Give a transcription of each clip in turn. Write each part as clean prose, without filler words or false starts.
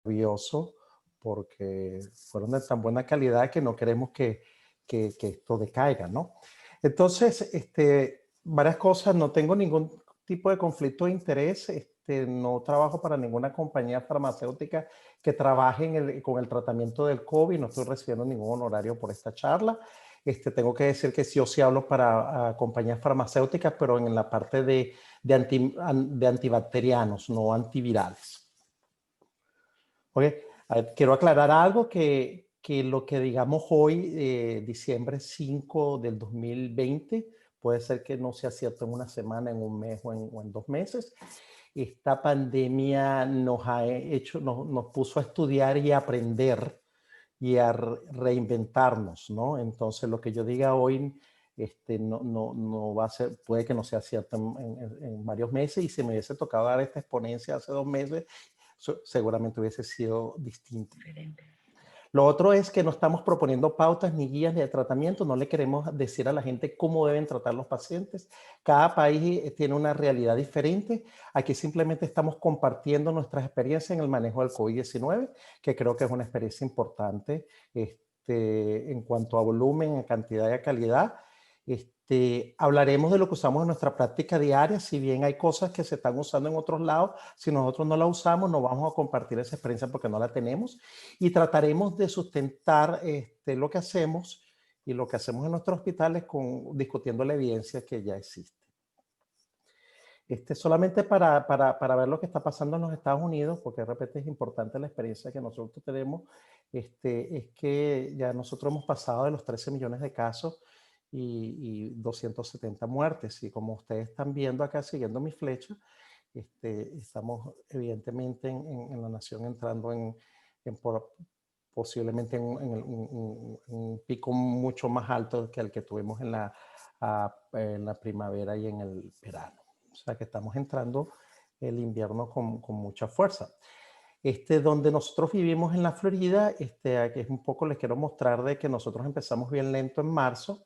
nervioso porque fueron de tan buena calidad que no queremos que esto decaiga, ¿no? Entonces, varias cosas, no tengo ningún tipo de conflicto de interés, no trabajo para ninguna compañía farmacéutica que trabaje con el tratamiento del COVID, no estoy recibiendo ningún honorario por esta charla. Tengo que decir que sí o sí hablo para compañías farmacéuticas, pero en la parte de antibacterianos, no antivirales. Okay. Quiero aclarar algo que lo que digamos hoy, diciembre 5 del 2020, puede ser que no sea cierto en una semana, en un mes o en 2 meses. Esta pandemia nos puso a estudiar y a aprender y a reinventarnos, ¿no? Entonces, lo que yo diga hoy no va a ser, puede que no sea cierto en varios meses, y si me hubiese tocado dar esta exponencia hace 2 meses, seguramente hubiese sido distinto. Diferente. Lo otro es que no estamos proponiendo pautas ni guías de tratamiento, no le queremos decir a la gente cómo deben tratar los pacientes. Cada país tiene una realidad diferente. Aquí simplemente estamos compartiendo nuestras experiencias en el manejo del COVID-19, que creo que es una experiencia importante en cuanto a volumen, en cantidad y a calidad. Hablaremos de lo que usamos en nuestra práctica diaria. Si bien hay cosas que se están usando en otros lados, si nosotros no la usamos, no vamos a compartir esa experiencia porque no la tenemos. Y trataremos de sustentar lo que hacemos y lo que hacemos en nuestros hospitales discutiendo la evidencia que ya existe. Solamente para ver lo que está pasando en los Estados Unidos, porque de repente es importante la experiencia que nosotros tenemos, es que ya nosotros hemos pasado de los 13 millones de casos y 270 muertes. Y como ustedes están viendo acá, siguiendo mi flecha, estamos evidentemente en la nación entrando posiblemente en un pico mucho más alto que el que tuvimos en la primavera y en el verano. O sea que estamos entrando el invierno con mucha fuerza. Donde nosotros vivimos en la Florida, aquí es un poco, les quiero mostrar de que nosotros empezamos bien lento en marzo.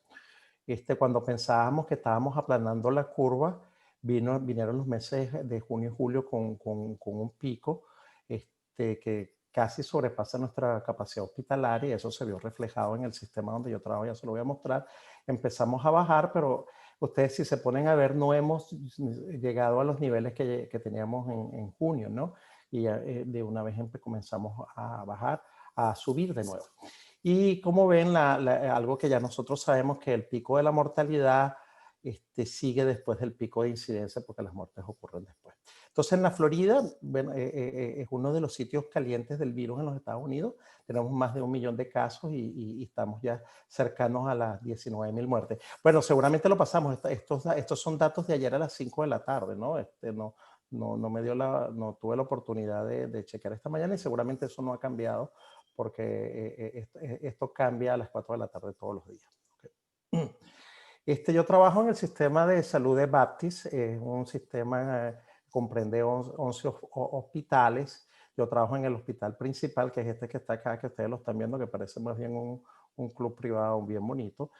Cuando pensábamos que estábamos aplanando la curva, vinieron los meses de junio y julio con un pico que casi sobrepasa nuestra capacidad hospitalaria, y eso se vio reflejado en el sistema donde yo trabajo, ya se lo voy a mostrar. Empezamos a bajar, pero ustedes, si se ponen a ver, no hemos llegado a los niveles que teníamos en junio, ¿no? Y de una vez comenzamos a bajar, a subir de nuevo. Y como ven, algo que ya nosotros sabemos, que el pico de la mortalidad sigue después del pico de incidencia, porque las muertes ocurren después. Entonces, en la Florida, bueno, es uno de los sitios calientes del virus en los Estados Unidos. Tenemos más de 1 millón de casos y estamos ya cercanos a las 19,000 muertes. Bueno, seguramente lo pasamos. Estos son datos de ayer a las 5 de la tarde, ¿no? No tuve la oportunidad de chequear esta mañana, y seguramente eso no ha cambiado, porque esto cambia a las 4 de la tarde todos los días. Okay. Yo trabajo en el sistema de salud de Baptist, un sistema que comprende 11 hospitales. Yo trabajo en el hospital principal, que es que está acá, que ustedes lo están viendo, que parece más bien un club privado bien bonito.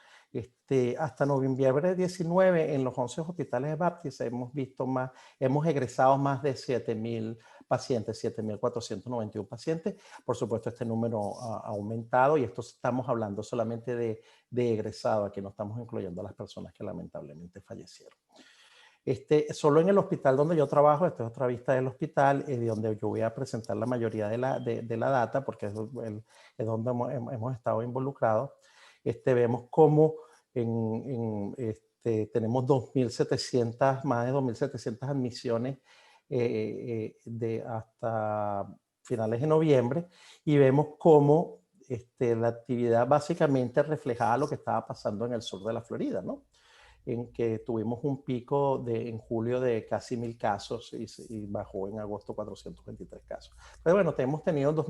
Hasta noviembre 19, en los 11 hospitales de Baptist hemos egresado más de 7,000 pacientes, 7,491 pacientes. Por supuesto, este número ha aumentado, y esto estamos hablando solamente de egresado. Aquí no estamos incluyendo a las personas que lamentablemente fallecieron. Solo en el hospital donde yo trabajo, esta es otra vista del hospital, de donde yo voy a presentar la mayoría de la data, porque es donde hemos estado involucrados. Vemos cómo tenemos más de 2,700 admisiones hasta finales de noviembre, y vemos cómo la actividad básicamente reflejaba lo que estaba pasando en el sur de la Florida, ¿no? En que tuvimos un pico en julio de casi 1,000 casos y bajó en agosto 423 casos. Pero bueno, hemos tenido más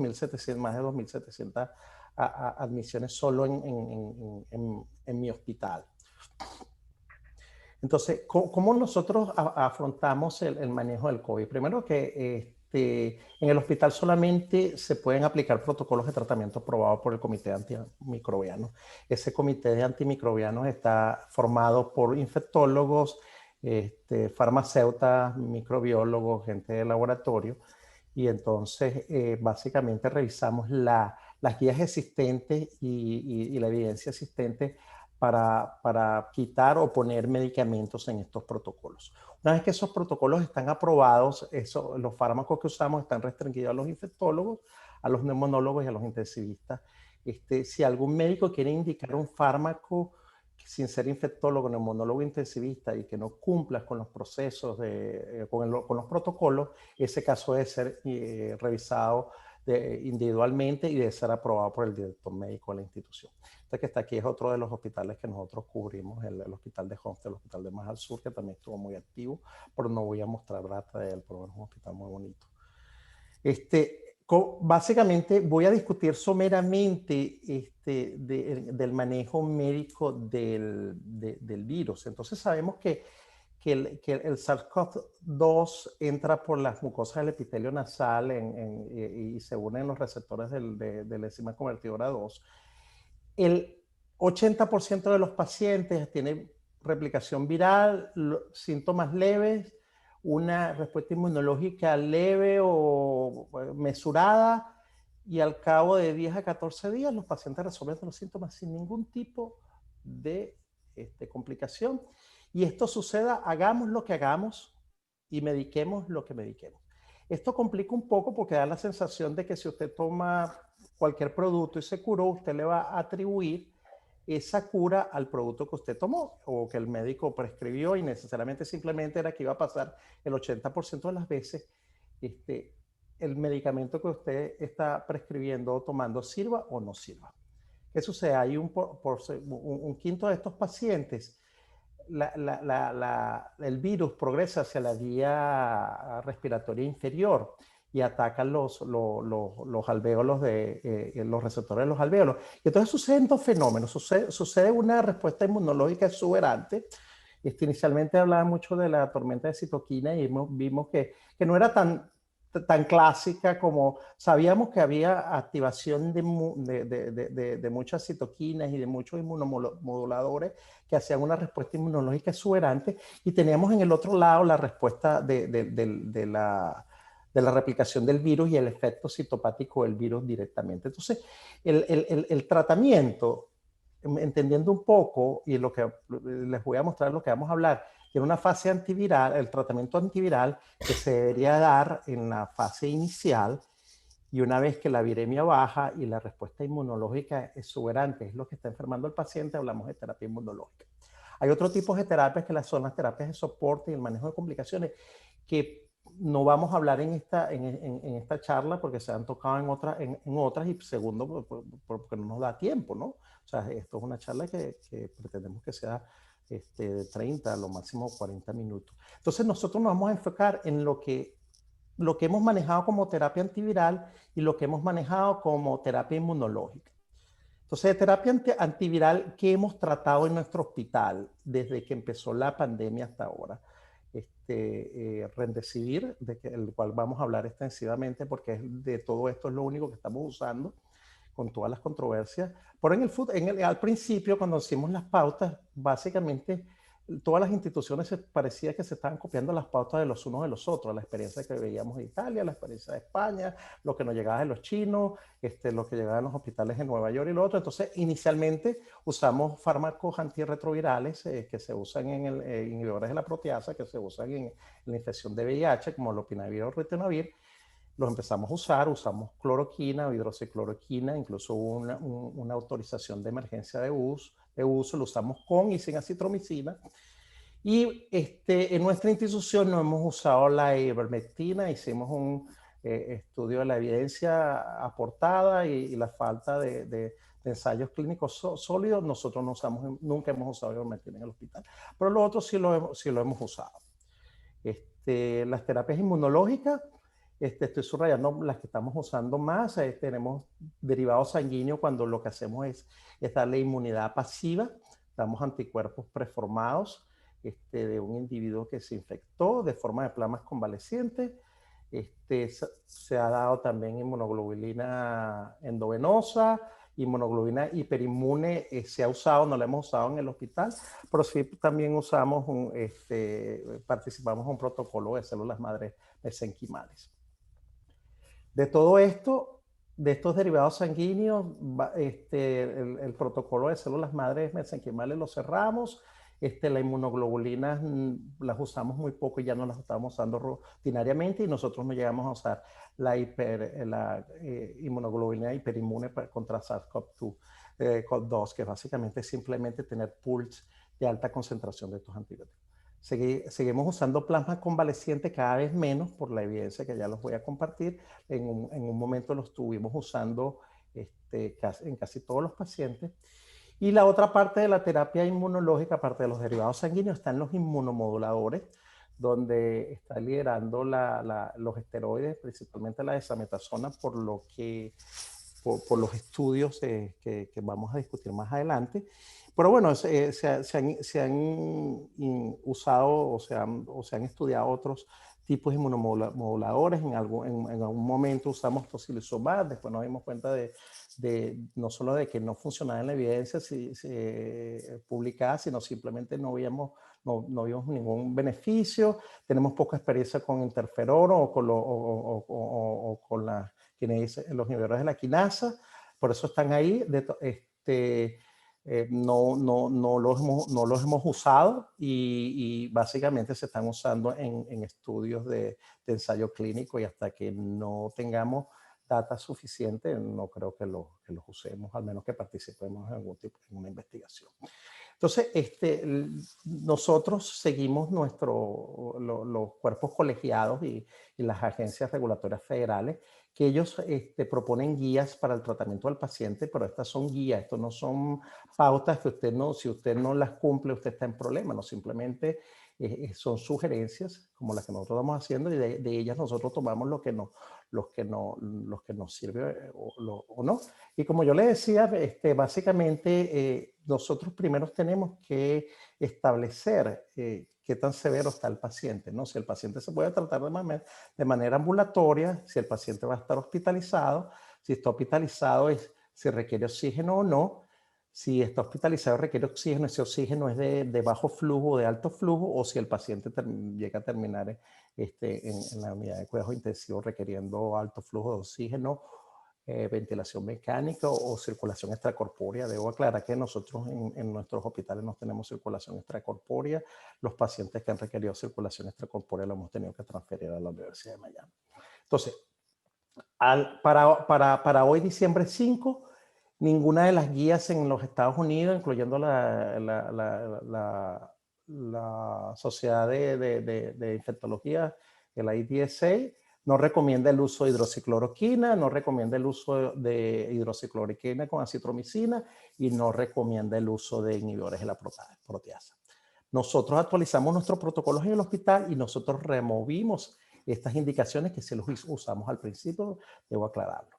de 2,700 admisiones solo en mi hospital. Entonces, ¿cómo nosotros afrontamos el manejo del COVID? Primero, que en el hospital solamente se pueden aplicar protocolos de tratamiento aprobados por el Comité de Antimicrobianos. Ese Comité de Antimicrobianos está formado por infectólogos, farmacéuticos, microbiólogos, gente de laboratorio, Y entonces, básicamente revisamos las guías existentes y la evidencia existente para quitar o poner medicamentos en estos protocolos. Una vez que esos protocolos están aprobados, los fármacos que usamos están restringidos a los infectólogos, a los neumonólogos y a los intensivistas. Si algún médico quiere indicar un fármaco sin ser infectólogo, neumonólogo intensivista y que no cumpla con los procesos, con los protocolos, ese caso debe ser revisado individualmente y debe ser aprobado por el director médico de la institución. Este que está aquí es otro de los hospitales que nosotros cubrimos, el hospital de Homestead, el hospital de más al sur, que también estuvo muy activo, pero no voy a mostrar data de él, pero es un hospital muy bonito. Básicamente voy a discutir someramente del manejo médico del virus. Entonces sabemos que el SARS-CoV-2 entra por las mucosas del epitelio nasal y se unen los receptores de la enzima convertidora 2. El 80% de los pacientes tienen replicación viral, síntomas leves, una respuesta inmunológica leve o mesurada, y al cabo de 10 a 14 días los pacientes resuelven los síntomas sin ningún tipo de complicación. Y esto suceda, hagamos lo que hagamos y mediquemos lo que mediquemos. Esto complica un poco porque da la sensación de que si usted toma cualquier producto y se curó, usted le va a atribuir esa cura al producto que usted tomó o que el médico prescribió, y necesariamente simplemente era que iba a pasar el 80% de las veces el medicamento que usted está prescribiendo o tomando sirva o no sirva. ¿Qué sucede? Hay un quinto de estos pacientes, el virus progresa hacia la vía respiratoria inferior y ataca los alvéolos los receptores de los alvéolos. Y entonces suceden dos fenómenos. Sucede una respuesta inmunológica exuberante. Inicialmente hablaba mucho de la tormenta de citoquina y vimos que no era tan clásica, como sabíamos que había activación de muchas citoquinas y de muchos inmunomoduladores que hacían una respuesta inmunológica exuberante, y teníamos en el otro lado la respuesta de la replicación del virus y el efecto citopático del virus directamente. Entonces, el tratamiento, entendiendo un poco, y lo que les voy a mostrar, lo que vamos a hablar, tiene una fase antiviral, el tratamiento antiviral que se debería dar en la fase inicial, y una vez que la viremia baja y la respuesta inmunológica exuberante es lo que está enfermando al paciente, hablamos de terapia inmunológica. Hay otro tipo de terapias que son las terapias de soporte y el manejo de complicaciones, que no vamos a hablar en esta charla porque se han tocado en otras, y segundo, porque no nos da tiempo, ¿no? O sea, esto es una charla que pretendemos que sea de 30, a lo máximo 40 minutos. Entonces nosotros nos vamos a enfocar en lo que hemos manejado como terapia antiviral y lo que hemos manejado como terapia inmunológica. Entonces, de terapia antiviral, ¿qué hemos tratado en nuestro hospital desde que empezó la pandemia hasta ahora? Remdesivir, el cual vamos a hablar extensivamente porque de todo esto es lo único que estamos usando, con todas las controversias. Pero al principio, cuando hicimos las pautas, básicamente todas las instituciones parecía que se estaban copiando las pautas de los unos de los otros, la experiencia que veíamos de Italia, la experiencia de España, lo que nos llegaba de los chinos, lo que llegaba en los hospitales en Nueva York y lo otro. Entonces, inicialmente usamos fármacos antirretrovirales que se usan en inhibidores de la proteasa, que se usan en la infección de VIH, como lopinavir o ritonavir. Los empezamos a usar, usamos cloroquina o hidroxicloroquina, incluso hubo una autorización de emergencia de uso, lo usamos con y sin acitromicina. Y en nuestra institución no hemos usado la ivermectina, hicimos un estudio de la evidencia aportada y la falta de ensayos clínicos sólidos. Nosotros nunca hemos usado ivermectina en el hospital, pero lo otro sí lo hemos usado. Las terapias inmunológicas, estoy subrayando las que estamos usando más. Tenemos derivados sanguíneos cuando lo que hacemos es darle inmunidad pasiva. Damos anticuerpos preformados de un individuo que se infectó de forma de plasmas convalecientes. Se ha dado también inmunoglobulina endovenosa, inmunoglobulina hiperinmune, se ha usado, no la hemos usado en el hospital, pero sí también usamos participamos en un protocolo de células madre mesenquimales. De todo esto, de estos derivados sanguíneos, el protocolo de células madres mesenquimales lo cerramos. La inmunoglobulina las usamos muy poco y ya no las estamos usando rutinariamente y nosotros no llegamos a usar la inmunoglobulina hiperinmune contra SARS-CoV-2, CoV-2, que básicamente es simplemente tener pools de alta concentración de estos antibióticos. Seguimos usando plasma convaleciente cada vez menos por la evidencia que ya los voy a compartir. En un momento lo estuvimos usando en casi todos los pacientes. Y la otra parte de la terapia inmunológica, aparte de los derivados sanguíneos, están los inmunomoduladores, donde está liderando los esteroides, principalmente la desametasona, por los estudios que vamos a discutir más adelante. Pero bueno, se han usado o se han estudiado otros tipos de inmunomoduladores. En algún momento usamos tocilizumab, después nos dimos cuenta no solo de que no funcionaba en la evidencia publicada, sino simplemente no vimos ningún beneficio. Tenemos poca experiencia con interferón o con los inhibidores de la quinasa, por eso están ahí. No los hemos usado y básicamente se están usando en estudios de ensayo clínico y hasta que no tengamos data suficiente, no creo que los usemos, al menos que participemos en algún tipo de una investigación. Entonces, nosotros seguimos los cuerpos colegiados y las agencias regulatorias federales, que ellos proponen guías para el tratamiento del paciente, pero estas son guías, esto no son pautas que si usted no las cumple, usted está en problema, no, simplemente son sugerencias como las que nosotros vamos haciendo y de ellas nosotros tomamos los que nos sirve o no. Y como yo le decía, básicamente nosotros primero tenemos que establecer qué tan severo está el paciente, ¿no? Si el paciente se puede tratar de manera ambulatoria, si el paciente va a estar hospitalizado, si está hospitalizado, si requiere oxígeno o no. Si está hospitalizado requiere oxígeno, ese oxígeno es de bajo flujo o de alto flujo, o si el paciente llega a terminar en la unidad de cuidados intensivos requiriendo alto flujo de oxígeno, ventilación mecánica o circulación extracorpórea. Debo aclarar que nosotros en nuestros hospitales no tenemos circulación extracorpórea. Los pacientes que han requerido circulación extracorpórea lo hemos tenido que transferir a la Universidad de Miami. Entonces, para hoy, diciembre 5, ninguna de las guías en los Estados Unidos, incluyendo la Sociedad de Infectología, el IDSA, no recomienda el uso de hidroxicloroquina, no recomienda el uso de hidroxicloroquina con acitromicina y no recomienda el uso de inhibidores de la proteasa. Nosotros actualizamos nuestros protocolos en el hospital y nosotros removimos estas indicaciones que sí los usamos al principio, debo aclararlo.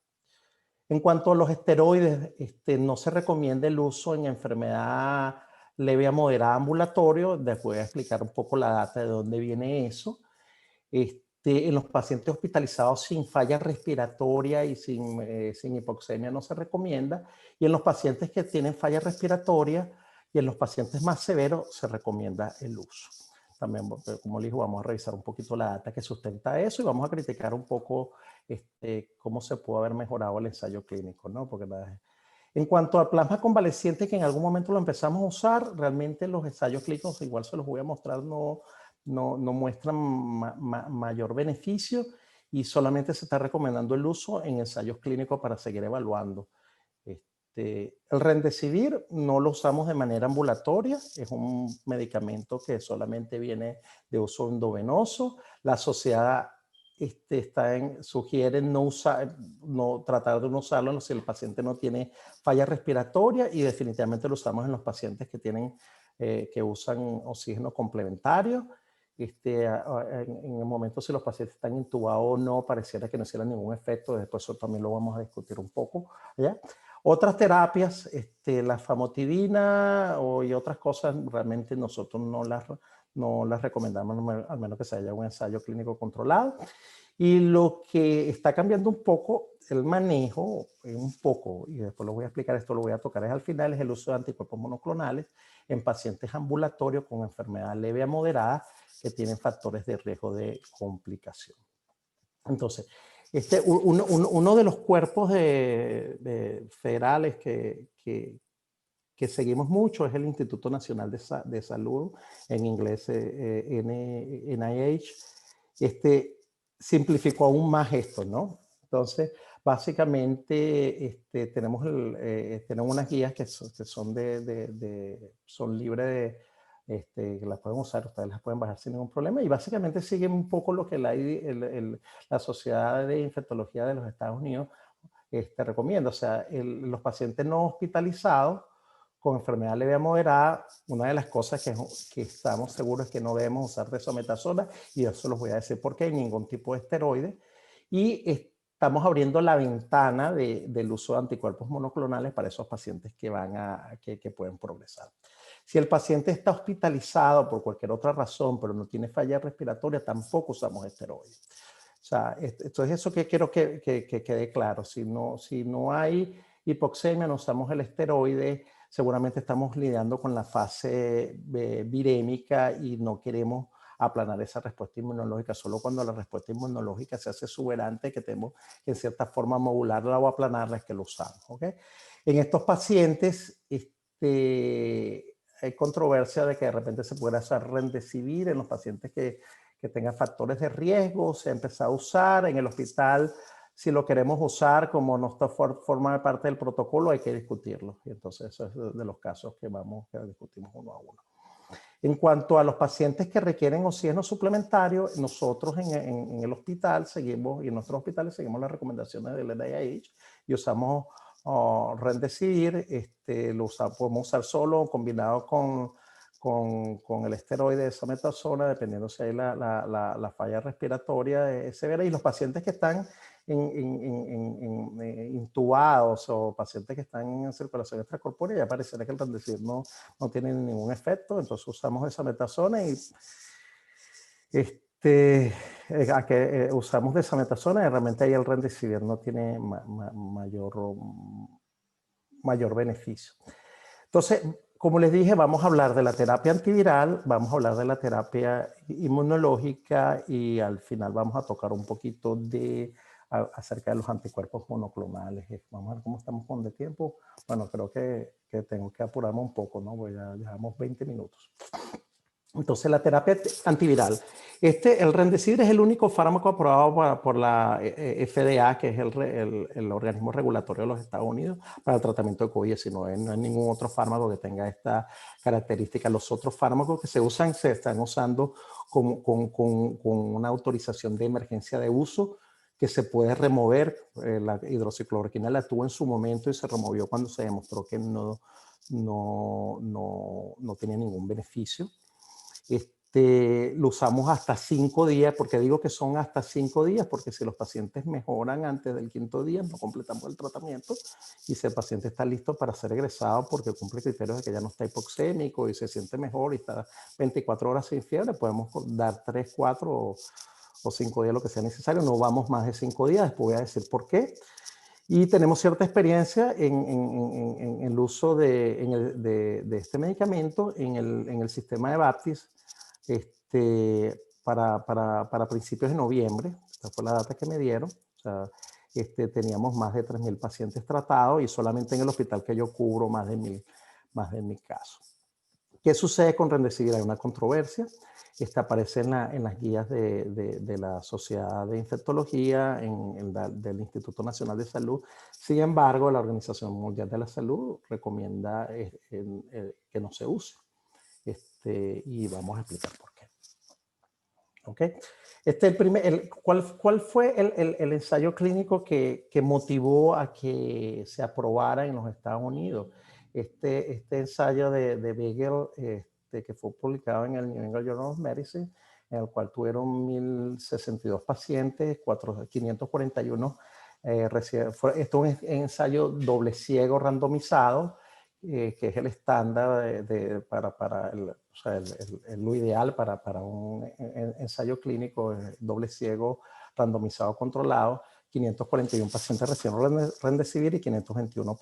En cuanto a los esteroides, no se recomienda el uso en enfermedad leve a moderada ambulatorio. Les voy a explicar un poco la data de dónde viene eso. En los pacientes hospitalizados sin falla respiratoria y sin hipoxemia no se recomienda. Y en los pacientes que tienen falla respiratoria y en los pacientes más severos se recomienda el uso. También, como les digo, vamos a revisar un poquito la data que sustenta eso y vamos a criticar un poco cómo se pudo haber mejorado el ensayo clínico, ¿no? Porque en cuanto al plasma convaleciente, que en algún momento lo empezamos a usar, realmente los ensayos clínicos, igual se los voy a mostrar, no muestran mayor beneficio y solamente se está recomendando el uso en ensayos clínicos para seguir evaluando. El Remdesivir no lo usamos de manera ambulatoria, es un medicamento que solamente viene de uso endovenoso. La sociedad sugiere tratar de no usarlo si el paciente no tiene falla respiratoria y definitivamente lo usamos en los pacientes que usan oxígeno complementario. En el momento si los pacientes están intubados o no, pareciera que no hiciera ningún efecto, después eso también lo vamos a discutir un poco, ¿ya? Otras terapias, la famotidina y otras cosas, realmente nosotros no las recomendamos, al menos que se haya un ensayo clínico controlado. Y lo que está cambiando un poco el manejo, un poco, y después lo voy a explicar, esto lo voy a tocar al final, es el uso de anticuerpos monoclonales en pacientes ambulatorios con enfermedad leve a moderada que tienen factores de riesgo de complicación. Entonces, Uno de los cuerpos federales que seguimos mucho es el Instituto Nacional de Salud, en inglés NIH. Simplificó aún más esto, ¿no? Entonces, básicamente tenemos unas guías que son son libres que las pueden usar, ustedes las pueden bajar sin ningún problema, y básicamente siguen un poco lo que la Sociedad de Infectología de los Estados Unidos recomienda. O sea, los pacientes no hospitalizados con enfermedad leve a moderada, una de las cosas que estamos seguros es que no debemos usar dexametasona, y eso los voy a decir porque hay ningún tipo de esteroide, y estamos abriendo la ventana del uso de anticuerpos monoclonales para esos pacientes que pueden progresar. Si el paciente está hospitalizado por cualquier otra razón, pero no tiene falla respiratoria, tampoco usamos esteroides. O sea, entonces eso que quiero que quede claro. Si no hay hipoxemia, no usamos el esteroide, seguramente estamos lidiando con la fase virémica y no queremos aplanar esa respuesta inmunológica. Solo cuando la respuesta inmunológica se hace exuberante, que tenemos que en cierta forma modularla o aplanarla, es que lo usamos. ¿Okay? En estos pacientes, hay controversia de que de repente se pueda hacer remdesivir en los pacientes que tengan factores de riesgo. Se ha empezado a usar en el hospital. Si lo queremos usar, como no está forma parte del protocolo, hay que discutirlo. Y entonces eso es de los casos que discutimos uno a uno. En cuanto a los pacientes que requieren oxígeno suplementario, nosotros en el hospital seguimos, y en nuestros hospitales seguimos las recomendaciones del NIH y usamos remdesivir. Podemos usar solo o combinado con el esteroide de dexametasona, dependiendo si hay la falla respiratoria severa. Y los pacientes que están intubados o pacientes que están en circulación extracorpórea, ya pareciera que el remdesivir no tiene ningún efecto, entonces usamos dexametasona y usamos dexametasona, y realmente ahí el remdesivir no tiene mayor beneficio. Entonces, como les dije, vamos a hablar de la terapia antiviral, vamos a hablar de la terapia inmunológica, y al final vamos a tocar un poquito acerca de los anticuerpos monoclonales. Vamos a ver cómo estamos con de tiempo. Bueno, creo que tengo que apurarme un poco, ¿no? Pues ya llevamos 20 minutos. Entonces, la terapia antiviral. El remdesivir es el único fármaco aprobado por la FDA, que es el organismo regulatorio de los Estados Unidos, para el tratamiento de COVID-19. No hay ningún otro fármaco que tenga esta característica. Los otros fármacos que se usan se están usando con una autorización de emergencia de uso, que se puede remover. La hidroxicloroquina la tuvo en su momento y se removió cuando se demostró que no tenía ningún beneficio. Lo usamos hasta 5 días. ¿Por qué digo que son hasta 5 días? Porque si los pacientes mejoran antes del 5.º día, no completamos el tratamiento, y si el paciente está listo para ser egresado porque cumple criterios de que ya no está hipoxémico y se siente mejor y está 24 horas sin fiebre, podemos dar 3, 4 o 5 días, lo que sea necesario. No vamos más de 5 días, después voy a decir por qué. Y tenemos cierta experiencia en el uso de este medicamento en el sistema de Baptist para principios de noviembre. Esta fue la data que me dieron. O sea, teníamos más de 3.000 pacientes tratados, y solamente en el hospital que yo cubro más de 1.000 casos. ¿Qué sucede con remdesivir? Hay una controversia. Aparece en las guías de la Sociedad de Infectología, del Instituto Nacional de Salud. Sin embargo, la Organización Mundial de la Salud recomienda que no se use. Y vamos a explicar por qué. ¿Okay? ¿Cuál fue el ensayo clínico que motivó a que se aprobara en los Estados Unidos? Este ensayo de Beagle, que fue publicado en el New England Journal of Medicine, en el cual tuvieron 1.062 pacientes, 541 esto es un ensayo doble ciego randomizado, que es el estándar para lo ideal para un ensayo clínico doble ciego randomizado controlado. 541 pacientes recibieron remdesivir y 521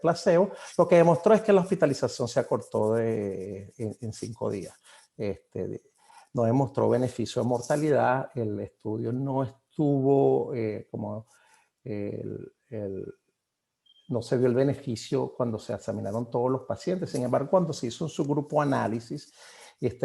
placebo. Lo que demostró es que la hospitalización se acortó en 5 días. No demostró beneficio de mortalidad. El estudio no tuvo no se vio el beneficio cuando se examinaron todos los pacientes. Sin embargo, cuando se hizo un subgrupo análisis,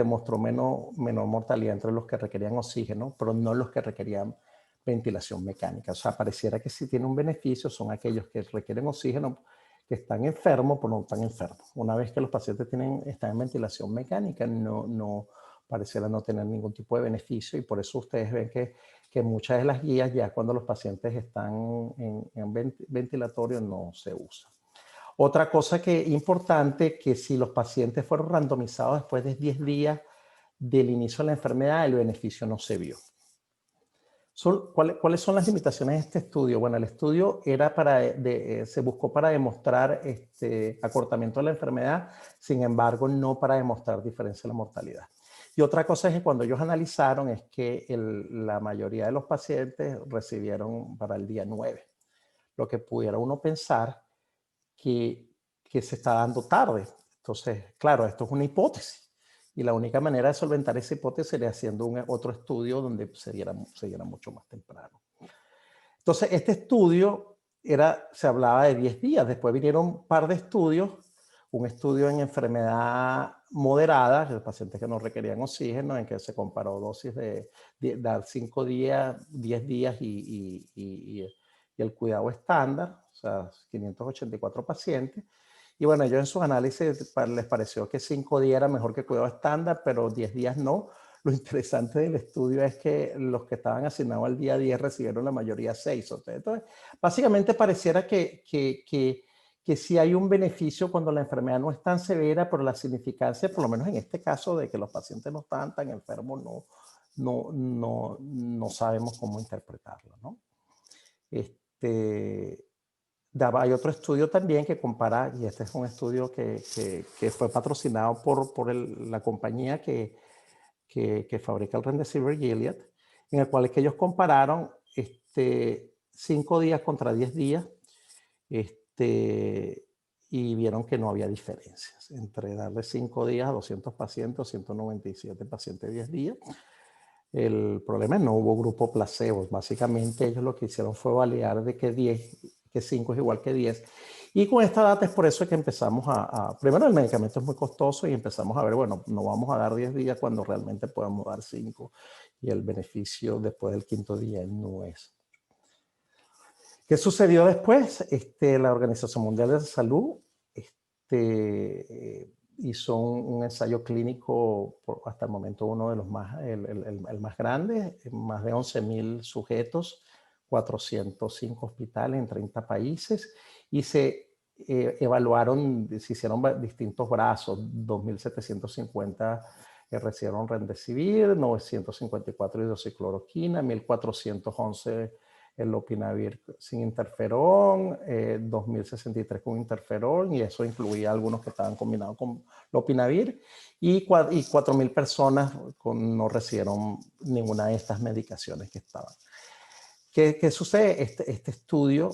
mostró menor mortalidad entre los que requerían oxígeno, pero no los que requerían ventilación mecánica. O sea, pareciera que sí tiene un beneficio, son aquellos que requieren oxígeno, que están enfermos, pero no están enfermos. Una vez que los pacientes están en ventilación mecánica, no pareciera no tener ningún tipo de beneficio, y por eso ustedes ven que muchas de las guías, ya cuando los pacientes están en ventilatorio, no se usan. Otra cosa importante, que si los pacientes fueron randomizados después de 10 días del inicio de la enfermedad, el beneficio no se vio. ¿Cuáles son las limitaciones de este estudio? Bueno, el estudio era se buscó para demostrar acortamiento de la enfermedad, sin embargo, no para demostrar diferencia en la mortalidad. Y otra cosa es que cuando ellos analizaron es que la mayoría de los pacientes recibieron para el día 9, lo que pudiera uno pensar que se está dando tarde. Entonces, claro, esto es una hipótesis. Y la única manera de solventar esa hipótesis sería haciendo otro estudio donde se diera mucho más temprano. Entonces, este estudio se hablaba de 10 días. Después vinieron un par de estudios. Un estudio en enfermedad moderada, de pacientes que no requerían oxígeno, en que se comparó dosis de dar 5 días, 10 días y el cuidado estándar, o sea, 584 pacientes. Y bueno, ellos en sus análisis les pareció que 5 días era mejor que cuidado estándar, pero 10 días no. Lo interesante del estudio es que los que estaban asignados al día 10 recibieron la mayoría 6. Entonces, básicamente pareciera que sí hay un beneficio cuando la enfermedad no es tan severa, pero la significancia, por lo menos en este caso, de que los pacientes no estaban tan enfermos, no sabemos cómo interpretarlo, ¿no? Hay otro estudio también que compara, y este es un estudio que fue patrocinado por la compañía que fabrica el Remdesivir, Gilead, en el cual es que ellos compararon 5 días contra 10 días, y vieron que no había diferencias entre darle 5 días a 200 pacientes o 197 pacientes 10 días. El problema es que no hubo grupo placebo. Básicamente ellos lo que hicieron fue validar de que 5 es igual que 10. Y con esta data es por eso que empezamos primero, el medicamento es muy costoso y empezamos a ver, bueno, no vamos a dar 10 días cuando realmente podemos dar 5, y el beneficio después del 5.º día no es. ¿Qué sucedió después? La Organización Mundial de la Salud hizo un ensayo clínico, hasta el momento uno de los el más grande, más de 11.000 sujetos, 405 hospitales en 30 países, y se evaluaron, se hicieron distintos brazos. 2.750 recibieron Remdesivir, 954 hidroxicloroquina, 1.411 el lopinavir sin interferón, 2.063 con interferón, y eso incluía algunos que estaban combinados con lopinavir, y 4.000 personas no recibieron ninguna de estas medicaciones que estaban. ¿Qué sucede? Este estudio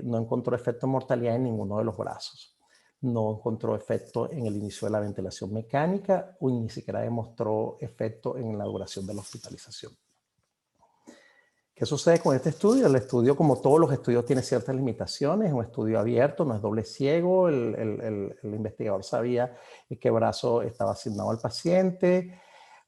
no encontró efecto en mortalidad en ninguno de los brazos. No encontró efecto en el inicio de la ventilación mecánica, o ni siquiera demostró efecto en la duración de la hospitalización. ¿Qué sucede con este estudio? El estudio, como todos los estudios, tiene ciertas limitaciones. Es un estudio abierto, no es doble ciego. El investigador sabía qué brazo estaba asignado al paciente.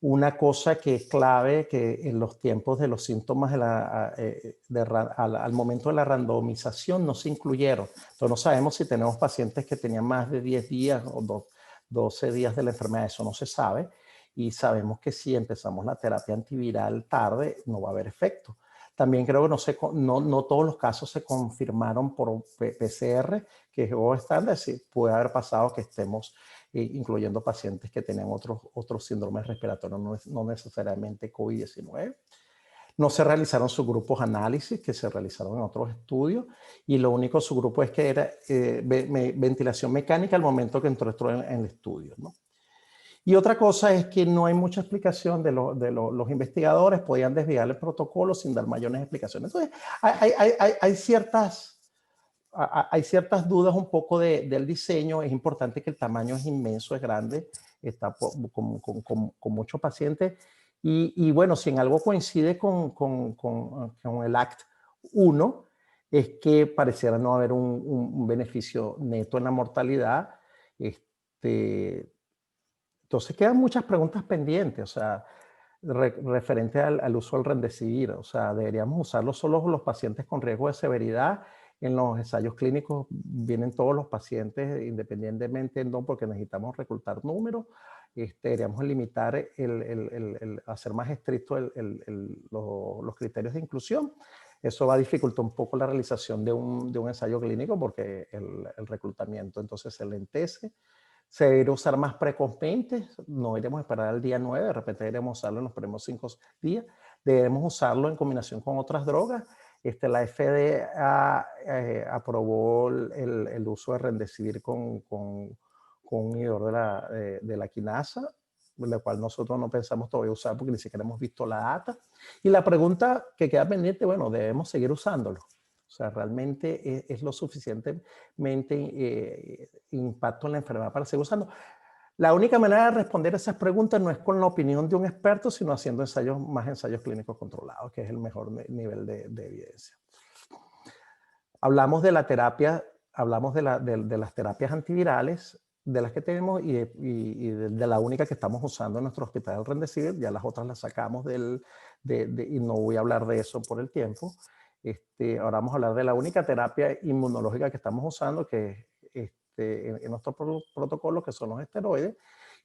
Una cosa que es clave, que en los tiempos de los síntomas al momento de la randomización no se incluyeron. Entonces no sabemos si tenemos pacientes que tenían más de 10 días o 12 días de la enfermedad. Eso no se sabe. Y sabemos que si empezamos la terapia antiviral tarde, no va a haber efecto. También creo que no todos los casos se confirmaron por PCR, que es el estándar. Sí, puede haber pasado que estemos incluyendo pacientes que tenían otros síndromes respiratorios, no necesariamente COVID-19. No se realizaron subgrupos análisis que se realizaron en otros estudios, y lo único subgrupo es que era ventilación mecánica al momento que entró en el estudio, ¿no? Y otra cosa es que no hay mucha explicación de los investigadores, podían desviar el protocolo sin dar mayores explicaciones. Entonces, hay ciertas dudas un poco del diseño. Es importante que el tamaño es inmenso, es grande, está con muchos pacientes, Y bueno, si en algo coincide con el ACT-1, es que pareciera no haber un beneficio neto en la mortalidad. Este, entonces quedan muchas preguntas pendientes, o sea, referente al uso del Remdesivir. O sea, deberíamos usarlo solo los pacientes con riesgo de severidad. En los ensayos clínicos vienen todos los pacientes, independientemente, no, porque necesitamos reclutar números. Deberíamos limitar, hacer más estrictos los criterios de inclusión. Eso va a dificultar un poco la realización de un ensayo clínico porque el reclutamiento entonces se lentece. Se debería usar más precozmente, no iremos a esperar al día 9, de repente deberíamos usarlo en los primeros 5 días, debemos usarlo en combinación con otras drogas. La FDA aprobó el uso de Remdesivir con un inhibidor de la quinasa, la cual nosotros no pensamos todavía usar porque ni siquiera hemos visto la data. Y la pregunta que queda pendiente, bueno, debemos seguir usándolo. O sea, realmente es lo suficientemente impacto en la enfermedad para seguir usando. La única manera de responder esas preguntas no es con la opinión de un experto, sino haciendo más ensayos clínicos controlados, que es el mejor nivel de evidencia. Hablamos de la terapia, hablamos de las terapias antivirales, de las que tenemos y de la única que estamos usando en nuestro hospital, el Remdesivir. Ya las otras las sacamos y no voy a hablar de eso por el tiempo. Ahora vamos a hablar de la única terapia inmunológica que estamos usando, que en nuestro protocolo, que son los esteroides.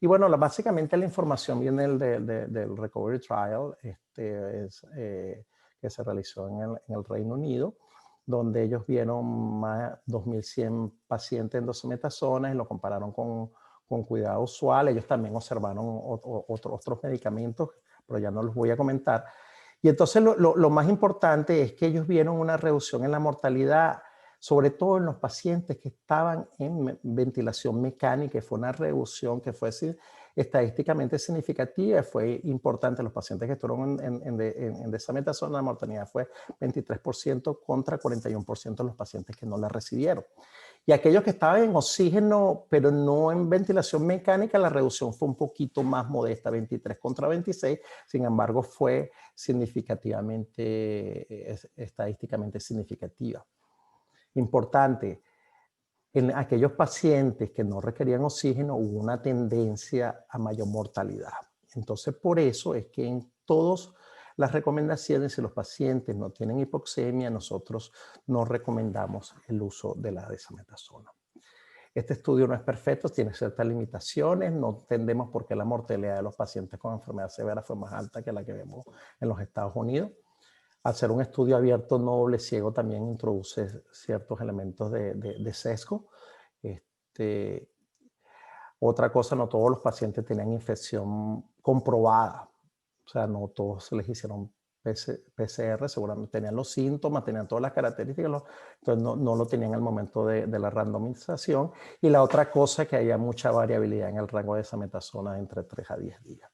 Y bueno, básicamente la información viene del Recovery Trial, que se realizó en el Reino Unido, donde ellos vieron más de 2.100 pacientes en dexametasona y lo compararon con cuidado usual. Ellos también observaron otros medicamentos, pero ya no los voy a comentar. Y entonces lo más importante es que ellos vieron una reducción en la mortalidad, sobre todo en los pacientes que estaban en ventilación mecánica, y fue una reducción que fue estadísticamente significativa. Fue importante. Los pacientes que estuvieron en dexametasona, la mortalidad fue 23% contra 41% de los pacientes que no la recibieron. Y aquellos que estaban en oxígeno, pero no en ventilación mecánica, la reducción fue un poquito más modesta, 23 contra 26. Sin embargo, fue significativamente, estadísticamente significativa. Importante, en aquellos pacientes que no requerían oxígeno hubo una tendencia a mayor mortalidad. Entonces, por eso es que en todas las recomendaciones, si los pacientes no tienen hipoxemia, nosotros no recomendamos el uso de la dexametasona. Este estudio no es perfecto, tiene ciertas limitaciones, no entendemos por qué la mortalidad de los pacientes con enfermedad severa fue más alta que la que vemos en los Estados Unidos. Hacer un estudio abierto no doble ciego también introduce ciertos elementos de sesgo. Otra cosa, no todos los pacientes tenían infección comprobada. O sea, no todos se les hicieron PCR, seguramente tenían los síntomas, tenían todas las características, entonces no lo tenían al momento de la randomización. Y la otra cosa, que había mucha variabilidad en el rango de dexametasona entre 3 a 10 días.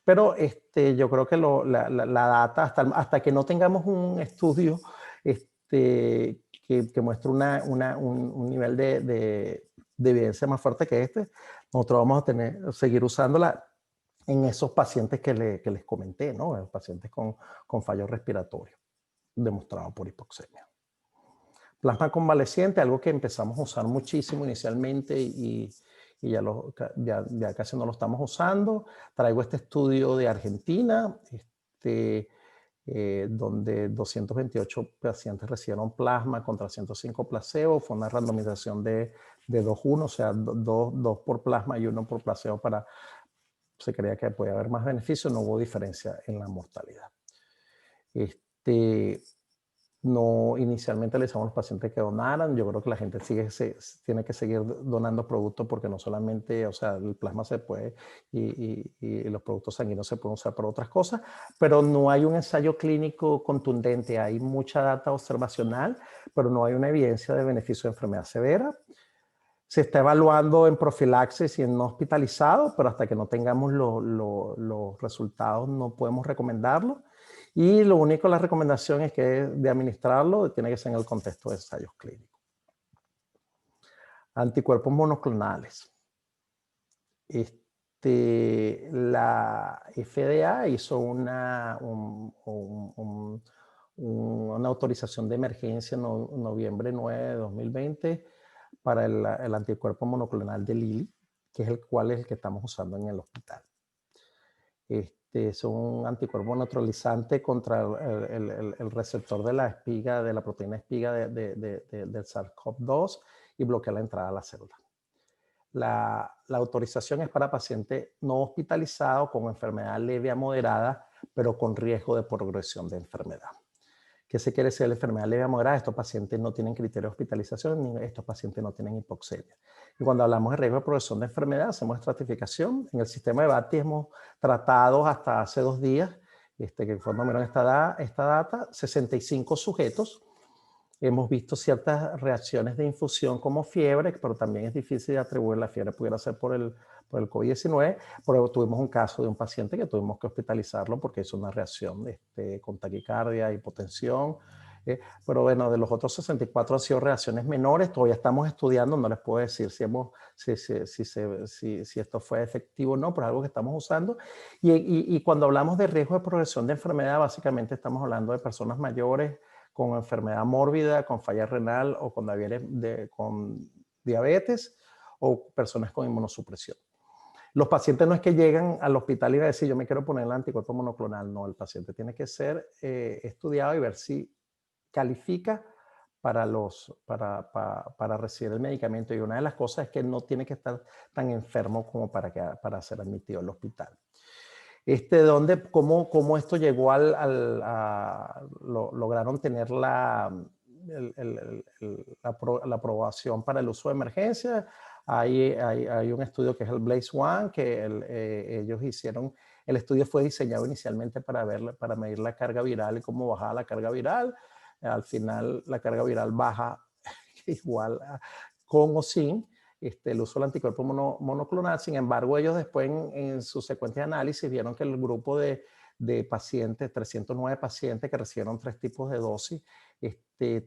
Pero yo creo que la data, hasta que no tengamos un estudio que muestre un nivel de evidencia más fuerte que nosotros vamos a seguir usándola en esos pacientes que les comenté, ¿no? En los pacientes con fallo respiratorio demostrado por hipoxemia. Plasma convaleciente, algo que empezamos a usar muchísimo inicialmente y ya casi no lo estamos usando. Traigo este estudio de Argentina, donde 228 pacientes recibieron plasma contra 105 placebo. Fue una randomización de 2-1, o sea, 2 por plasma y 1 por placebo. Se creía que podía haber más beneficio, no hubo diferencia en la mortalidad. No, inicialmente le decíamos a los pacientes que donaran. Yo creo que la gente tiene que seguir donando productos, porque no solamente, o sea, el plasma se puede y los productos sanguíneos se pueden usar para otras cosas, pero no hay un ensayo clínico contundente. Hay mucha data observacional, pero no hay una evidencia de beneficio de enfermedad severa. Se está evaluando en profilaxis y en no hospitalizados, pero hasta que no tengamos los resultados no podemos recomendarlo. Y lo único, la recomendación es que de administrarlo tiene que ser en el contexto de ensayos clínicos. Anticuerpos monoclonales. la FDA hizo una autorización de emergencia en noviembre 9 de 2020 para el anticuerpo monoclonal de Lilly, que es el que estamos usando en el hospital. Es un anticuerpo neutralizante contra el receptor de la espiga, de la proteína espiga del SARS-CoV-2 y bloquea la entrada a la célula. La autorización es para pacientes no hospitalizados con enfermedad leve a moderada, pero con riesgo de progresión de enfermedad. ¿Qué se quiere decir la enfermedad leve a moderada? Estos pacientes no tienen criterio de hospitalización, ni estos pacientes no tienen hipoxemia. Y cuando hablamos de riesgo de progresión de enfermedad, hacemos estratificación. En el sistema de BATI hemos tratado hasta hace 2 días, que fue número esta data, 65 sujetos. Hemos visto ciertas reacciones de infusión como fiebre, pero también es difícil de atribuir la fiebre, pudiera ser por el COVID-19, pero tuvimos un caso de un paciente que tuvimos que hospitalizarlo porque hizo una reacción con taquicardia, hipotensión. Pero bueno, de los otros 64 han sido reacciones menores, todavía estamos estudiando, no les puedo decir si esto fue efectivo o no, pero es algo que estamos usando. Y cuando hablamos de riesgo de progresión de enfermedad, básicamente estamos hablando de personas mayores, con enfermedad mórbida, con falla renal o con diabetes o personas con inmunosupresión. Los pacientes no es que llegan al hospital y van a decir yo me quiero poner el anticuerpo monoclonal, no, el paciente tiene que ser estudiado y ver si califica para recibir el medicamento, y una de las cosas es que no tiene que estar tan enfermo como para ser admitido al hospital. ¿Cómo esto llegó lograron tener la aprobación para el uso de emergencia? Hay un estudio que es el BLAZE-1, que ellos hicieron. El estudio fue diseñado inicialmente para medir la carga viral y cómo bajaba la carga viral. Al final, la carga viral baja igual con o sin el uso del anticuerpo monoclonal. Sin embargo, ellos después en su secuencia de análisis vieron que el grupo de pacientes, 309 pacientes que recibieron 3 tipos de dosis,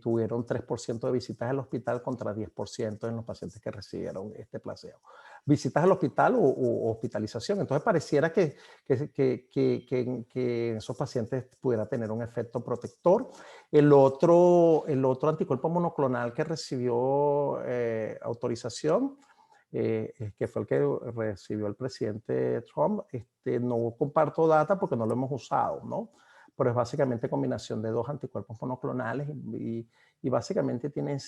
tuvieron 3% de visitas al hospital contra 10% en los pacientes que recibieron placebo. Visitas al hospital o hospitalización. Entonces pareciera que en esos pacientes pudiera tener un efecto protector. El otro anticuerpo monoclonal que recibió autorización, que fue el que recibió el presidente Trump, no comparto data porque no lo hemos usado, ¿no? Pero es básicamente combinación de 2 anticuerpos monoclonales y básicamente tienen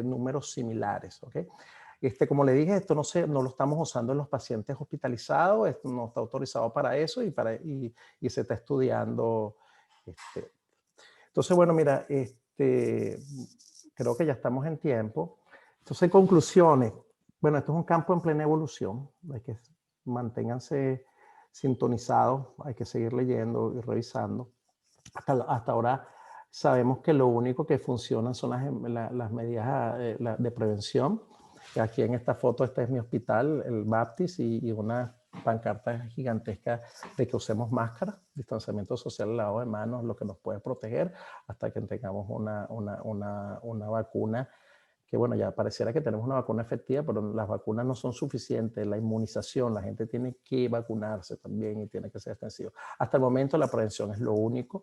números similares, ¿ok? Como le dije, esto no lo estamos usando en los pacientes hospitalizados, esto no está autorizado para eso y se está estudiando. Entonces, bueno, mira, creo que ya estamos en tiempo. Entonces, conclusiones. Bueno, esto es un campo en plena evolución. Hay que manténganse sintonizados, hay que seguir leyendo y revisando. Hasta ahora sabemos que lo único que funciona son las medidas de prevención. Aquí en esta foto, este es mi hospital, el Baptist, y una pancarta gigantesca de que usemos máscara, distanciamiento social, lavado de manos, lo que nos puede proteger hasta que tengamos una vacuna. Que bueno, ya pareciera que tenemos una vacuna efectiva, pero las vacunas no son suficientes. La inmunización, la gente tiene que vacunarse también y tiene que ser extensivo. Hasta el momento la prevención es lo único.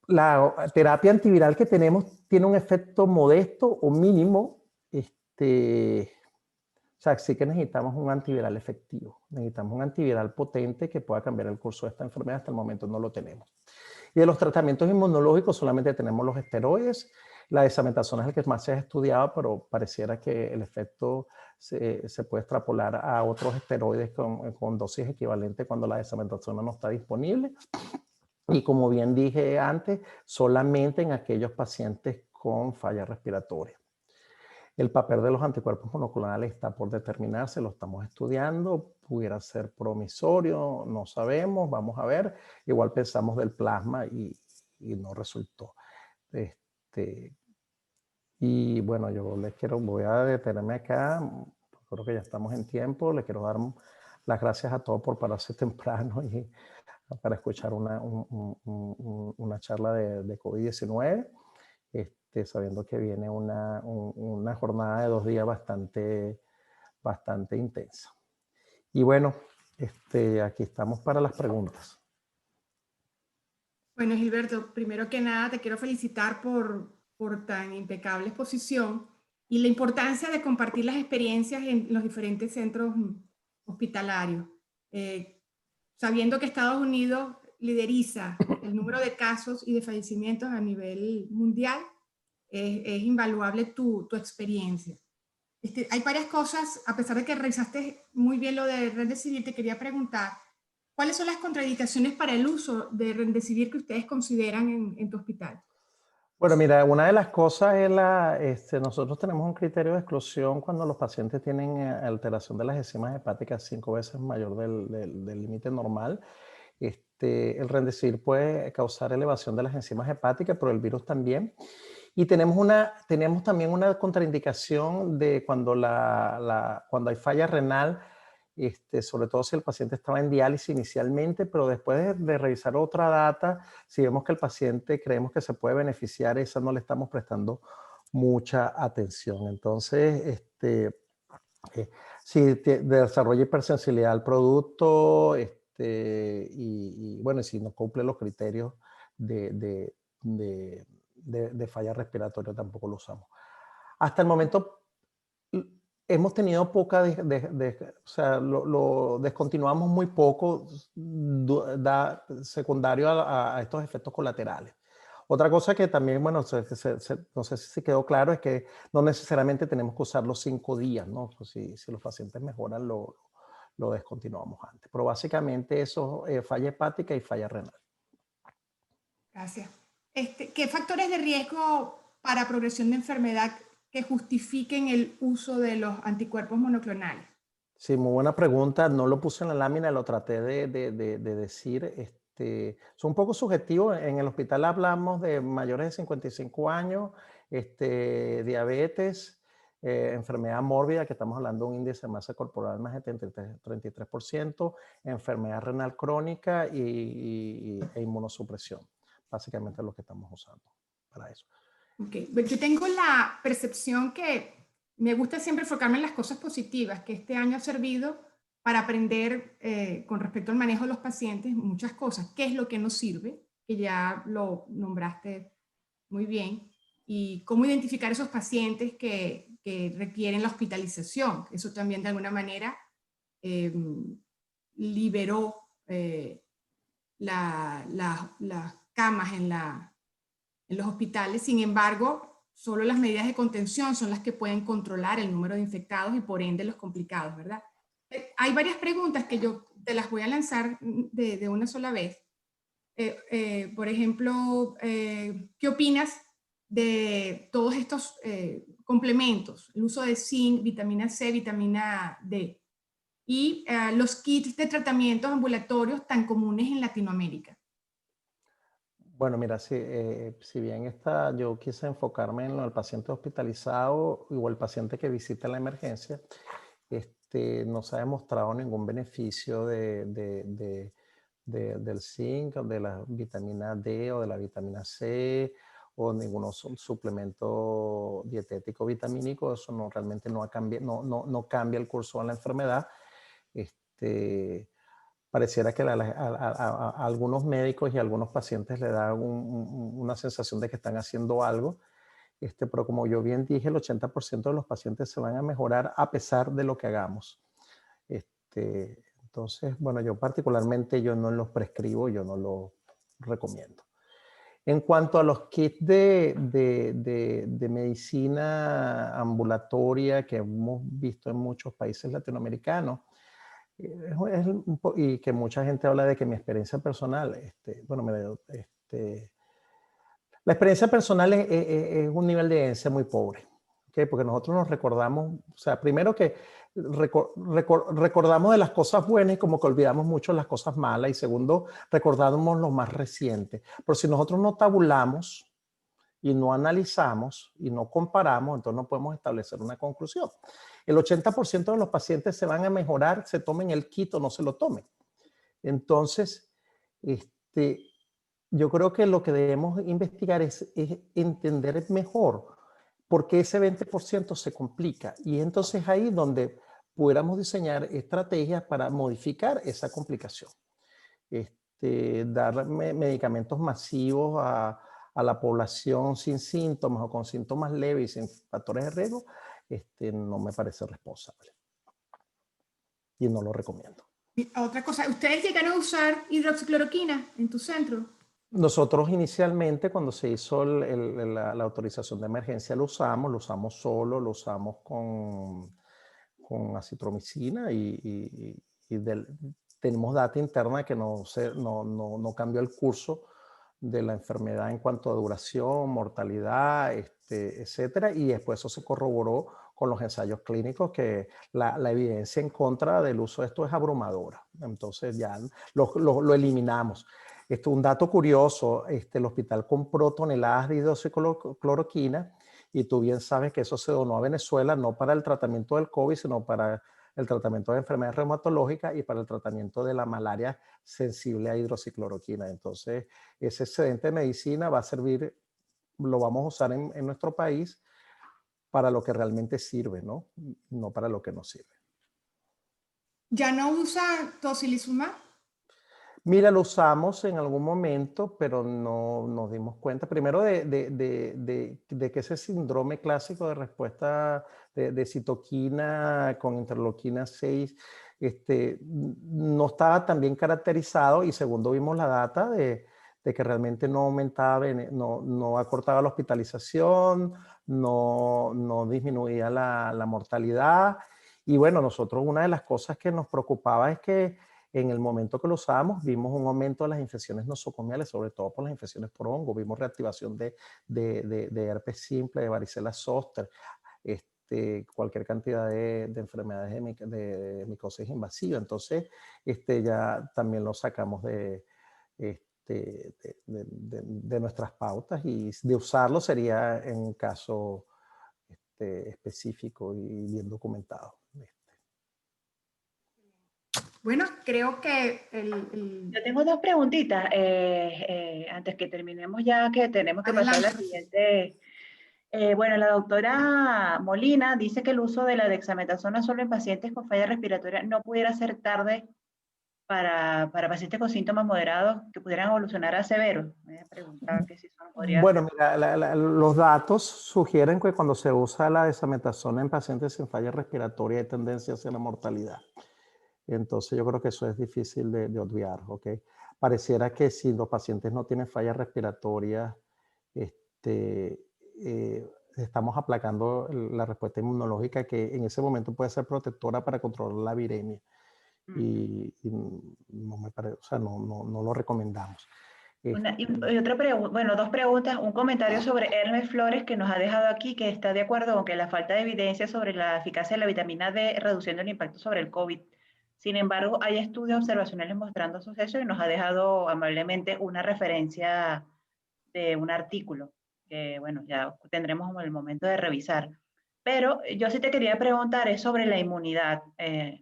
La terapia antiviral que tenemos tiene un efecto modesto o mínimo. O sea, sí que necesitamos un antiviral efectivo. Necesitamos un antiviral potente que pueda cambiar el curso de esta enfermedad. Hasta el momento no lo tenemos. Y de los tratamientos inmunológicos solamente tenemos los esteroides. La desametasona es el que más se ha estudiado, pero pareciera que el efecto se puede extrapolar a otros esteroides con dosis equivalentes cuando la desametasona no está disponible. Y como bien dije antes, solamente en aquellos pacientes con falla respiratoria. El papel de los anticuerpos monoclonales está por determinarse, lo estamos estudiando, pudiera ser promisorio, no sabemos, vamos a ver. Igual pensamos del plasma y no resultó. Y bueno, voy a detenerme acá, creo que ya estamos en tiempo, le quiero dar las gracias a todos por pararse temprano y para escuchar una charla de COVID-19. Sabiendo que viene una jornada de 2 días bastante intensa. Y bueno, aquí estamos para las preguntas. Bueno, Gilberto, primero que nada te quiero felicitar por tan impecable exposición y la importancia de compartir las experiencias en los diferentes centros hospitalarios. Eh, Sabiendo que Estados Unidos lideriza el número de casos y de fallecimientos a nivel mundial, es invaluable tu experiencia. Hay varias cosas, a pesar de que revisaste muy bien lo de Remdesivir, te quería preguntar, ¿cuáles son las contraindicaciones para el uso de Remdesivir que ustedes consideran en tu hospital? Bueno, mira, una de las cosas es nosotros tenemos un criterio de exclusión cuando los pacientes tienen alteración de las enzimas hepáticas 5 veces mayor del límite normal. El Remdesivir puede causar elevación de las enzimas hepáticas, pero el virus también. Y tenemos también una contraindicación de cuando hay falla renal, sobre todo si el paciente estaba en diálisis inicialmente, pero después de revisar otra data, si vemos que el paciente creemos que se puede beneficiar, esa no le estamos prestando mucha atención. Entonces, si desarrolla hipersensibilidad al producto, y bueno, si no cumple los criterios de, de, de, de falla respiratoria, tampoco lo usamos. Hasta el momento hemos tenido poca, o sea, lo descontinuamos muy poco, secundario a estos efectos colaterales. Otra cosa que también, bueno, no sé si se quedó claro, es que no necesariamente tenemos que usarlo 5 días, ¿no? Pues si los pacientes mejoran, lo descontinuamos antes. Pero básicamente eso, falla hepática y falla renal. Gracias. ¿Qué factores de riesgo para progresión de enfermedad que justifiquen el uso de los anticuerpos monoclonales? Sí, muy buena pregunta. No lo puse en la lámina, lo traté de decir. Es un poco subjetivo. En el hospital hablamos de mayores de 55 años, diabetes, enfermedad mórbida, que estamos hablando de un índice de masa corporal más de 33%, enfermedad renal crónica e inmunosupresión. Básicamente es lo que estamos usando para eso. Okay. Yo tengo la percepción que me gusta siempre enfocarme en las cosas positivas, que este año ha servido para aprender con respecto al manejo de los pacientes muchas cosas. ¿Qué es lo que nos sirve? Que ya lo nombraste muy bien. Y cómo identificar esos pacientes que requieren la hospitalización. Eso también de alguna manera eh, liberó las camas en los hospitales. Sin embargo, solo las medidas de contención son las que pueden controlar el número de infectados y por ende los complicados, ¿verdad? Hay varias preguntas que yo te las voy a lanzar de una sola vez. Por ejemplo, ¿qué opinas de todos estos complementos? El uso de zinc, vitamina C, vitamina D y los kits de tratamientos ambulatorios tan comunes en Latinoamérica. Bueno, mira, si bien yo quise enfocarme en el paciente hospitalizado o el paciente que visita la emergencia, no se ha demostrado ningún beneficio del zinc, o de la vitamina D o de la vitamina C o ningún suplemento dietético vitamínico. Eso realmente no cambia el curso de la enfermedad. Pareciera que a algunos médicos y a algunos pacientes le da una sensación de que están haciendo algo, pero como yo bien dije, el 80% de los pacientes se van a mejorar a pesar de lo que hagamos. Entonces, bueno, yo particularmente yo no los prescribo, yo no los recomiendo. En cuanto a los kits de medicina ambulatoria que hemos visto en muchos países latinoamericanos, y que mucha gente habla de que mi experiencia personal, bueno, la experiencia personal es un nivel de evidencia muy pobre, ¿okay? Porque nosotros nos recordamos, o sea, primero que recordamos de las cosas buenas y como que olvidamos mucho las cosas malas, y segundo, recordamos lo más reciente. Pero si nosotros no tabulamos y no analizamos y no comparamos, entonces no podemos establecer una conclusión. El 80% de los pacientes se van a mejorar, se tomen el kit o no se lo tomen. Entonces, yo creo que lo que debemos investigar es entender mejor por qué ese 20% se complica. Y entonces ahí donde pudiéramos diseñar estrategias para modificar esa complicación. Dar medicamentos masivos a la población sin síntomas o con síntomas leves y sin factores de riesgo, no me parece responsable. Y no lo recomiendo. Y otra cosa, ¿ustedes llegaron a usar hidroxicloroquina en tu centro? Nosotros inicialmente, cuando se hizo la autorización de emergencia, lo usamos solo, lo usamos con acitromicina tenemos data interna que no cambió el curso de la enfermedad en cuanto a duración, mortalidad, etcétera, y después eso se corroboró con los ensayos clínicos que la evidencia en contra del uso de esto es abrumadora. Entonces ya lo eliminamos. Un dato curioso, el hospital compró toneladas de hidroxicloroquina y tú bien sabes que eso se donó a Venezuela no para el tratamiento del COVID, sino para el tratamiento de enfermedades reumatológicas y para el tratamiento de la malaria sensible a hidroxicloroquina. Entonces, ese excedente de medicina va a servir, lo vamos a usar en nuestro país para lo que realmente sirve, ¿no? No para lo que no sirve. ¿Ya no usa tocilizumab? Mira, lo usamos en algún momento, pero no nos dimos cuenta, primero de que ese síndrome clásico de respuesta de citoquina con interleuquina 6 no estaba tan bien caracterizado, y segundo vimos la data de que realmente no aumentaba, no acortaba la hospitalización, no disminuía la mortalidad. Y bueno, nosotros una de las cosas que nos preocupaba es que en el momento que lo usábamos, vimos un aumento de las infecciones nosocomiales, sobre todo por las infecciones por hongo. Vimos reactivación de herpes simple, de varicela zoster, cualquier cantidad de enfermedades de micosis invasiva. Entonces, ya también lo sacamos de nuestras pautas, y de usarlo sería en un caso específico y bien documentado. Bueno, creo que Yo tengo dos preguntitas antes que terminemos ya, que tenemos que pasar a la Adelante. siguiente. Bueno, la doctora Molina dice que el uso de la dexametasona solo en pacientes con falla respiratoria no pudiera ser tarde para pacientes con síntomas moderados que pudieran evolucionar a severos. Me preguntaba que si eso no podría Bueno, ser. mira, los datos sugieren que cuando se usa la desametasona en pacientes sin falla respiratoria hay tendencia hacia la mortalidad. Entonces yo creo que eso es difícil de obviar, ¿ok? Pareciera que si los pacientes no tienen fallas respiratorias, estamos aplacando la respuesta inmunológica, que en ese momento puede ser protectora para controlar la viremia. Y no me parece, o sea, no lo recomendamos. Y otra pregunta, bueno, dos preguntas. Un comentario sobre Hermes Flores que nos ha dejado aquí, que está de acuerdo con que la falta de evidencia sobre la eficacia de la vitamina D reduciendo el impacto sobre el COVID. Sin embargo, hay estudios observacionales mostrando sucesos, y nos ha dejado amablemente una referencia de un artículo que, bueno, ya tendremos el momento de revisar. Pero yo sí te quería preguntar es sobre la inmunidad,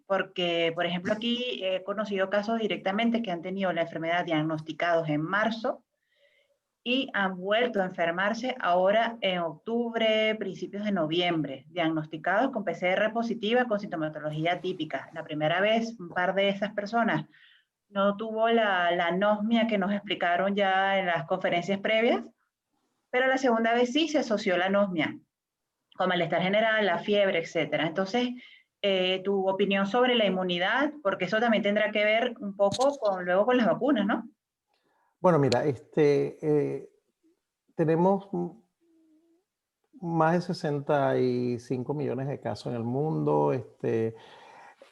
porque, por ejemplo, aquí he conocido casos directamente que han tenido la enfermedad diagnosticados en marzo y han vuelto a enfermarse ahora en octubre, principios de noviembre, diagnosticados con PCR positiva con sintomatología típica. La primera vez, un par de esas personas no tuvo la anosmia que nos explicaron ya en las conferencias previas, pero la segunda vez sí se asoció la anosmia con malestar general, la fiebre, etcétera. Entonces, tu opinión sobre la inmunidad, porque eso también tendrá que ver un poco luego con las vacunas, ¿no? Bueno, mira, tenemos más de 65 millones de casos en el mundo.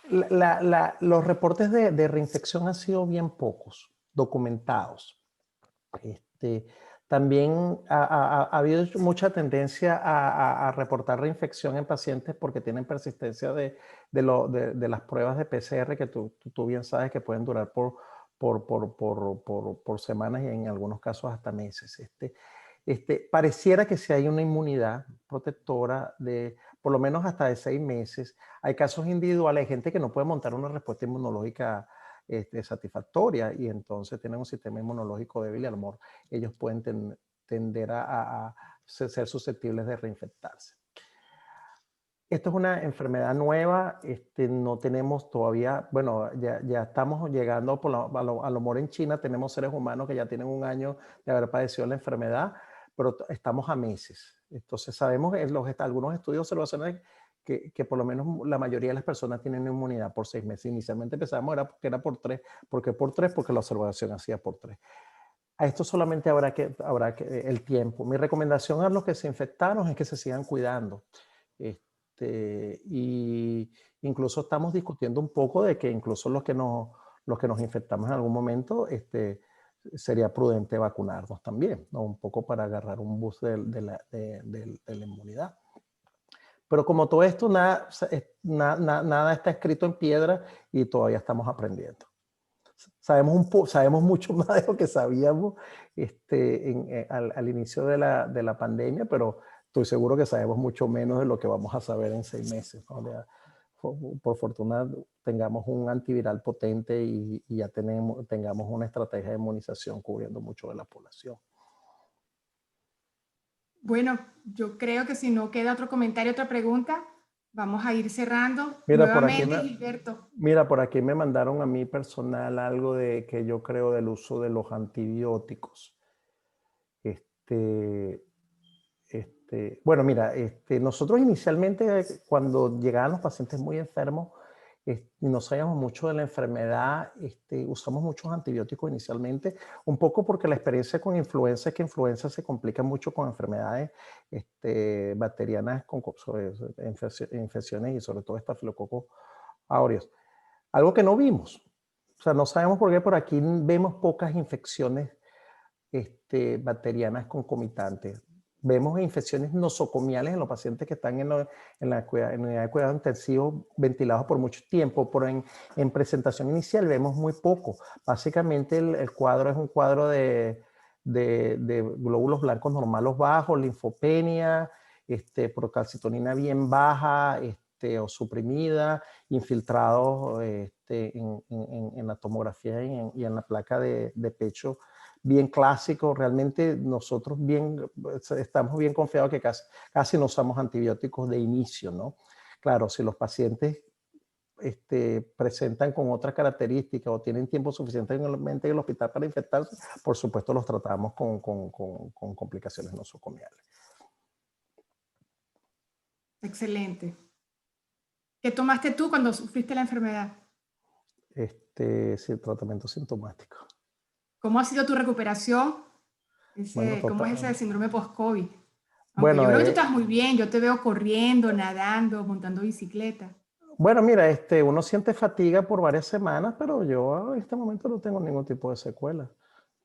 Los reportes de reinfección han sido bien pocos, documentados. También ha habido mucha tendencia a reportar reinfección en pacientes porque tienen persistencia de las pruebas de PCR, que tú bien sabes que pueden durar por semanas y en algunos casos hasta meses. Pareciera que si hay una inmunidad protectora de por lo menos hasta de 6 meses. Hay casos individuales, hay gente que no puede montar una respuesta inmunológica satisfactoria, y entonces tienen un sistema inmunológico débil y a lo mejor ellos pueden tender a ser susceptibles de reinfectarse. Esto es una enfermedad nueva, no tenemos todavía, bueno, ya estamos llegando, a lo mejor en China tenemos seres humanos que ya tienen 1 año de haber padecido la enfermedad, pero estamos a meses. Entonces sabemos en algunos estudios de observaciones que por lo menos la mayoría de las personas tienen inmunidad por 6 meses. Inicialmente pensábamos que era por 3. ¿Por qué por 3? Porque la observación hacía por 3. A esto solamente habrá que el tiempo. Mi recomendación a los que se infectaron es que se sigan cuidando. Y incluso estamos discutiendo un poco de que incluso los que nos infectamos en algún momento, sería prudente vacunarnos también, ¿no? Un poco para agarrar un boost de la inmunidad. Pero como todo esto, nada está escrito en piedra y todavía estamos aprendiendo. Sabemos mucho más de lo que sabíamos al inicio de la pandemia, pero estoy seguro que sabemos mucho menos de lo que vamos a saber en 6 meses, ¿no? Por fortuna tengamos un antiviral potente y ya tengamos una estrategia de inmunización cubriendo mucho de la población. Bueno, yo creo que si no queda otro comentario, otra pregunta, vamos a ir cerrando. Mira, Nuevamente, Gilberto. Mira, por aquí me mandaron a mí personal algo de que yo creo del uso de los antibióticos. Bueno, mira, nosotros inicialmente cuando llegaban los pacientes muy enfermos y no sabíamos mucho de la enfermedad, usamos muchos antibióticos inicialmente, un poco porque la experiencia con influenza es que influenza se complica mucho con enfermedades bacterianas, sobre infecciones y sobre todo estafilococos aureus. Algo que no vimos, o sea, no sabemos por qué, por aquí vemos pocas infecciones bacterianas concomitantes. Vemos infecciones nosocomiales en los pacientes que están en la unidad de cuidado intensivo ventilados por mucho tiempo, pero en presentación inicial vemos muy poco. Básicamente el cuadro es un cuadro de glóbulos blancos normales bajos, linfopenia, procalcitonina bien baja o suprimida, infiltrados en la tomografía y en la placa de pecho, bien clásico. Realmente nosotros estamos bien confiados que casi no usamos antibióticos de inicio, ¿no? Claro, si los pacientes presentan con otras características o tienen tiempo suficiente en el hospital para infectarse, por supuesto los tratamos con complicaciones nosocomiales. Excelente. ¿Qué tomaste tú cuando sufriste la enfermedad? Sí, tratamiento sintomático. ¿Cómo ha sido tu recuperación? Bueno, ¿Cómo es ese síndrome post-COVID? Bueno, yo creo que tú estás muy bien, yo te veo corriendo, nadando, montando bicicleta. Bueno, mira, uno siente fatiga por varias semanas, pero yo en este momento no tengo ningún tipo de secuela.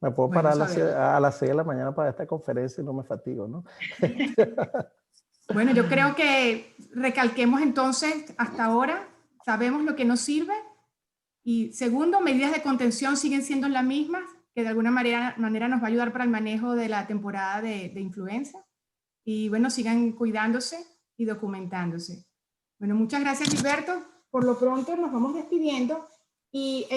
Me puedo parar a las 6 de la mañana para esta conferencia y no me fatigo, ¿no? Bueno, yo creo que recalquemos entonces, hasta ahora sabemos lo que nos sirve y segundo, medidas de contención siguen siendo las mismas, que de alguna manera nos va a ayudar para el manejo de la temporada de influenza. Y bueno, sigan cuidándose y documentándose. Bueno, muchas gracias, Gilberto. Por lo pronto nos vamos despidiendo y